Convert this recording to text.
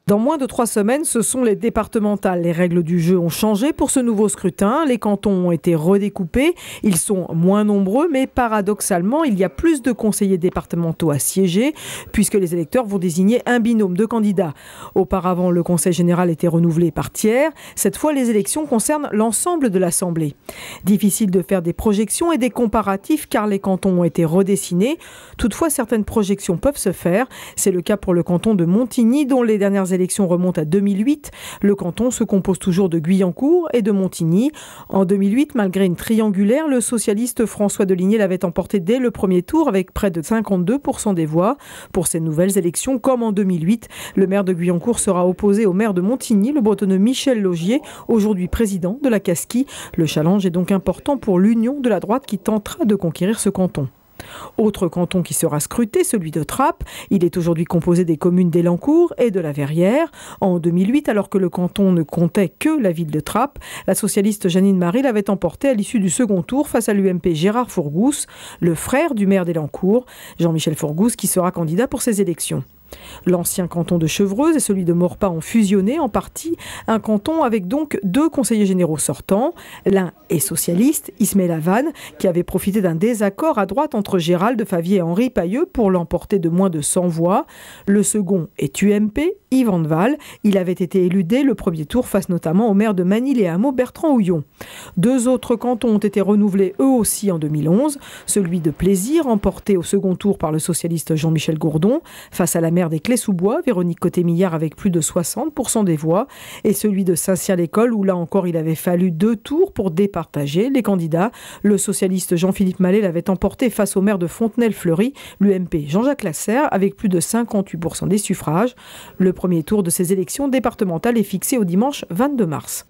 Dans moins de 3 semaines, ce sont les départementales. Les règles du jeu ont changé pour ce nouveau scrutin. Les cantons ont été redécoupés. Ils sont moins nombreux, mais paradoxalement, il y a plus de conseillers départementaux à siéger, puisque les électeurs vont désigner un binôme de candidats. Auparavant, le conseil général était renouvelé par tiers. Cette fois, les élections concernent l'ensemble de l'Assemblée. Difficile de faire des projections et des comparatifs, car les cantons ont été redessinés. Toutefois, certaines projections peuvent se faire. C'est le cas pour le canton de Montigny, dont les dernières élections remontent à 2008. Le canton se compose toujours de Guyancourt et de Montigny. En 2008, malgré une triangulaire, le socialiste François Deligné l'avait emporté dès le premier tour avec près de 52% des voix. Pour ces nouvelles élections, comme en 2008, le maire de Guyancourt sera opposé au maire de Montigny, le bretonneux Michel Laugier, aujourd'hui président de la Casquie. Le challenge est donc important pour l'union de la droite qui tentera de conquérir ce canton. Autre canton qui sera scruté, celui de Trappes. Il est aujourd'hui composé des communes d'Elancourt et de la Verrière. En 2008, alors que le canton ne comptait que la ville de Trappes, la socialiste Jeannine Marie l'avait emporté à l'issue du second tour face à l'UMP Gérard Fourgousse, le frère du maire d'Elancourt, Jean-Michel Fourgousse, qui sera candidat pour ces élections. L'ancien canton de Chevreuse et celui de Maurepas ont fusionné en partie, un canton avec donc 2 conseillers généraux sortants. L'un est socialiste, Ismaël Havane, qui avait profité d'un désaccord à droite entre Gérald Favier et Henri Pailleux pour l'emporter de moins de 100 voix. Le second est UMP, Yvan Val. Il avait été élu dès le premier tour face notamment au maire de Manille-les-Hameaux, Bertrand Houillon. 2 autres cantons ont été renouvelés eux aussi en 2011. Celui de Plaisir, emporté au second tour par le socialiste Jean-Michel Gourdon, face à la maire des Clés-sous-Bois, Véronique Côté-Millard, avec plus de 60% des voix, et celui de Saint-Cyr-l'École, où là encore il avait fallu 2 tours pour départager les candidats. Le socialiste Jean-Philippe Mallet l'avait emporté face au maire de Fontenelle-Fleury, l'UMP Jean-Jacques Lasserre, avec plus de 58% des suffrages. Le premier tour de ces élections départementales est fixé au dimanche 22 mars.